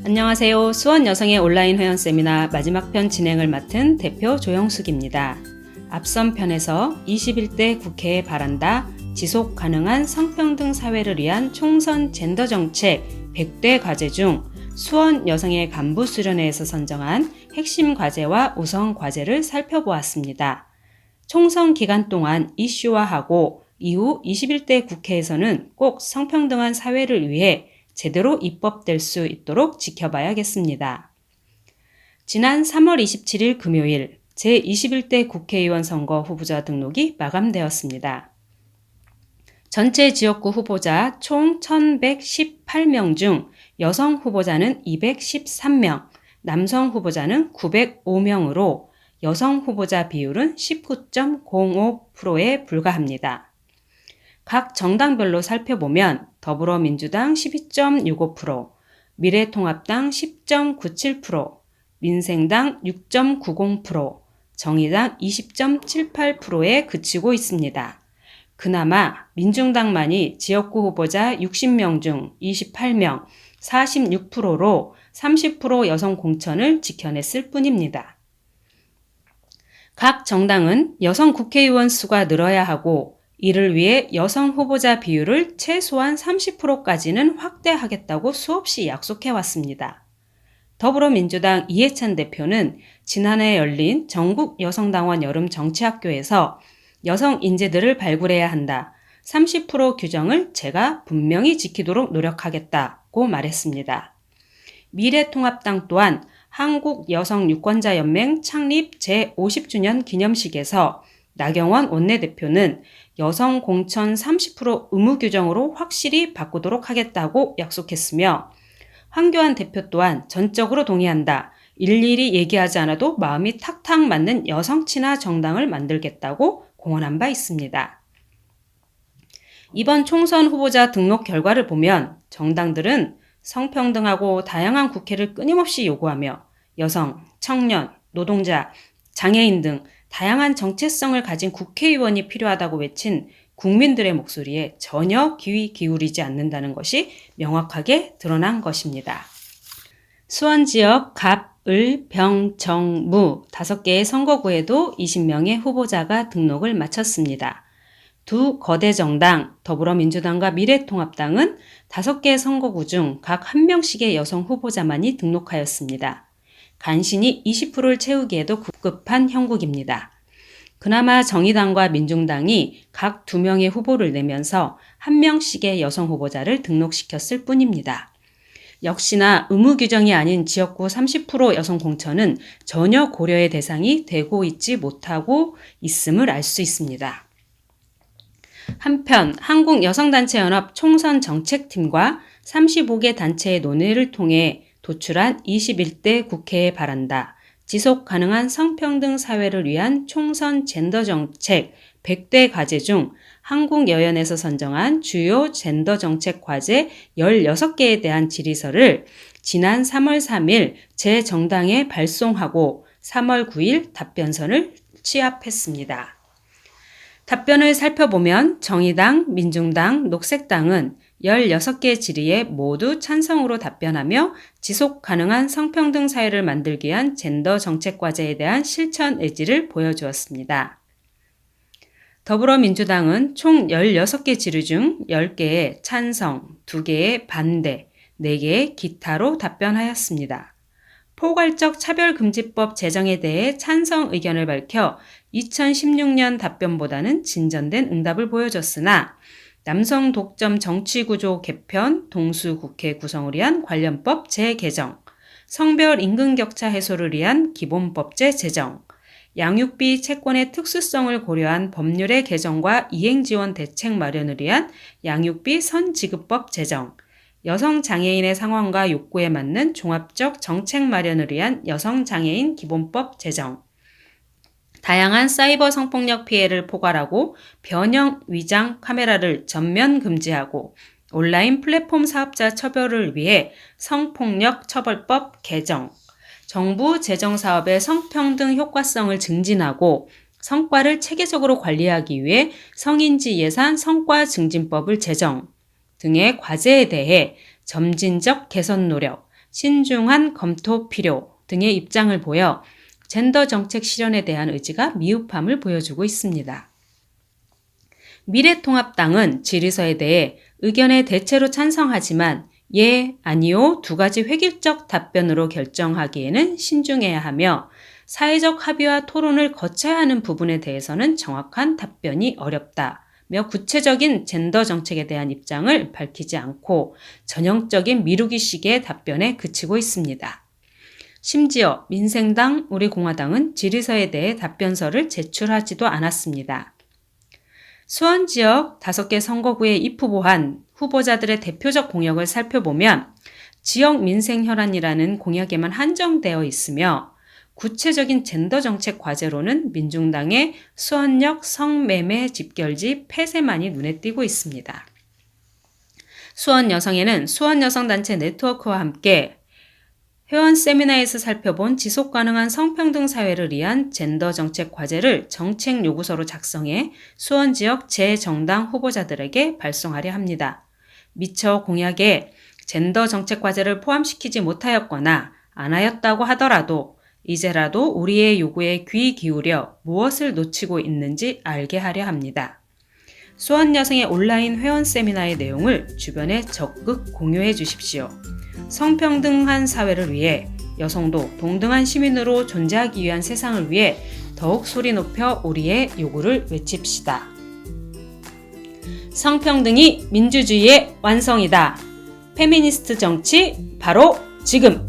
안녕하세요. 수원 여성의 온라인 회원 세미나 마지막 편 진행을 맡은 대표 조영숙입니다. 앞선 편에서 21대 국회에 바란다 지속 가능한 성평등 사회를 위한 총선 젠더 정책 100대 과제 중 수원 여성의 간부 수련회에서 선정한 핵심 과제와 우선 과제를 살펴보았습니다. 총선 기간 동안 이슈화하고 이후 21대 국회에서는 꼭 성평등한 사회를 위해 제대로 입법될 수 있도록 지켜봐야겠습니다. 지난 3월 27일 금요일 제21대 국회의원 선거 후보자 등록이 마감되었습니다. 전체 지역구 후보자 총 1118명 중 여성 후보자는 213명, 남성 후보자는 905명으로 여성 후보자 비율은 19.05%에 불과합니다. 각 정당별로 살펴보면 더불어민주당 12.65%, 미래통합당 10.97%, 민생당 6.90%, 정의당 20.78%에 그치고 있습니다. 그나마 민중당만이 지역구 후보자 60명 중 28명, 46%로 30% 여성 공천을 지켜냈을 뿐입니다. 각 정당은 여성 국회의원 수가 늘어야 하고 이를 위해 여성 후보자 비율을 최소한 30%까지는 확대하겠다고 수없이 약속해왔습니다. 더불어민주당 이해찬 대표는 지난해 열린 전국 여성당원 여름 정치학교에서 여성 인재들을 발굴해야 한다. 30% 규정을 제가 분명히 지키도록 노력하겠다고 말했습니다. 미래통합당 또한 한국여성유권자연맹 창립 제50주년 기념식에서 나경원 원내대표는 여성 공천 30% 의무 규정으로 확실히 바꾸도록 하겠다고 약속했으며 황교안 대표 또한 전적으로 동의한다. 일일이 얘기하지 않아도 마음이 탁탁 맞는 여성 친화 정당을 만들겠다고 공언한 바 있습니다. 이번 총선 후보자 등록 결과를 보면 정당들은 성평등하고 다양한 국회를 끊임없이 요구하며 여성, 청년, 노동자, 장애인 등 다양한 정체성을 가진 국회의원이 필요하다고 외친 국민들의 목소리에 전혀 귀 기울이지 않는다는 것이 명확하게 드러난 것입니다. 수원 지역 갑, 을, 병, 정, 무 5개의 선거구에도 20명의 후보자가 등록을 마쳤습니다. 두 거대 정당, 더불어민주당과 미래통합당은 5개 선거구 중 각 1명씩의 여성 후보자만이 등록하였습니다. 간신히 20%를 채우기에도 급급한 형국입니다. 그나마 정의당과 민중당이 각 2명의 후보를 내면서 1명씩의 여성 후보자를 등록시켰을 뿐입니다. 역시나 의무 규정이 아닌 지역구 30% 여성 공천은 전혀 고려의 대상이 되고 있지 못하고 있음을 알 수 있습니다. 한편 한국여성단체연합 총선정책팀과 35개 단체의 논의를 통해 도출한 21대 국회에 바란다. 지속 가능한 성평등 사회를 위한 총선 젠더 정책 100대 과제 중 한국여연에서 선정한 주요 젠더 정책 과제 16개에 대한 질의서를 지난 3월 3일 제 정당에 발송하고 3월 9일 답변서를 취합했습니다. 답변을 살펴보면 정의당, 민중당, 녹색당은 16개 질의에 모두 찬성으로 답변하며 지속 가능한 성평등 사회를 만들기 위한 젠더 정책 과제에 대한 실천 의지를 보여주었습니다. 더불어민주당은 총 16개 질의 중 10개의 찬성, 2개의 반대, 4개의 기타로 답변하였습니다. 포괄적 차별금지법 제정에 대해 찬성 의견을 밝혀 2016년 답변보다는 진전된 응답을 보여줬으나 남성 독점 정치구조 개편, 동수국회 구성을 위한 관련법 재개정, 성별 임금격차 해소를 위한 기본법제 제정, 양육비 채권의 특수성을 고려한 법률의 개정과 이행지원 대책 마련을 위한 양육비 선지급법 제정, 여성장애인의 상황과 욕구에 맞는 종합적 정책 마련을 위한 여성장애인 기본법 제정, 다양한 사이버 성폭력 피해를 포괄하고 변형 위장 카메라를 전면 금지하고 온라인 플랫폼 사업자 처벌을 위해 성폭력 처벌법 개정, 정부 재정사업의 성평등 효과성을 증진하고 성과를 체계적으로 관리하기 위해 성인지 예산 성과 증진법을 제정 등의 과제에 대해 점진적 개선 노력, 신중한 검토 필요 등의 입장을 보여 젠더 정책 실현에 대한 의지가 미흡함을 보여주고 있습니다. 미래통합당은 질의서에 대해 의견에 대체로 찬성하지만 예, 아니요 두 가지 획일적 답변으로 결정하기에는 신중해야 하며 사회적 합의와 토론을 거쳐야 하는 부분에 대해서는 정확한 답변이 어렵다며 구체적인 젠더 정책에 대한 입장을 밝히지 않고 전형적인 미루기식의 답변에 그치고 있습니다. 심지어 민생당, 우리공화당은 질의서에 대해 답변서를 제출하지도 않았습니다. 수원 지역 5개 선거구에 입후보한 후보자들의 대표적 공약을 살펴보면 지역 민생 혈안이라는 공약에만 한정되어 있으며 구체적인 젠더 정책 과제로는 민중당의 수원역 성매매 집결지 폐쇄만이 눈에 띄고 있습니다. 수원 여성에는 수원 여성단체 네트워크와 함께 회원 세미나에서 살펴본 지속가능한 성평등 사회를 위한 젠더 정책 과제를 정책 요구서로 작성해 수원 지역 재정당 후보자들에게 발송하려 합니다. 미처 공약에 젠더 정책 과제를 포함시키지 못하였거나 안 하였다고 하더라도 이제라도 우리의 요구에 귀 기울여 무엇을 놓치고 있는지 알게 하려 합니다. 수원 여성의 온라인 회원 세미나의 내용을 주변에 적극 공유해 주십시오. 성평등한 사회를 위해 여성도 동등한 시민으로 존재하기 위한 세상을 위해 더욱 소리 높여 우리의 요구를 외칩시다. 성평등이 민주주의의 완성이다. 페미니스트 정치 바로 지금!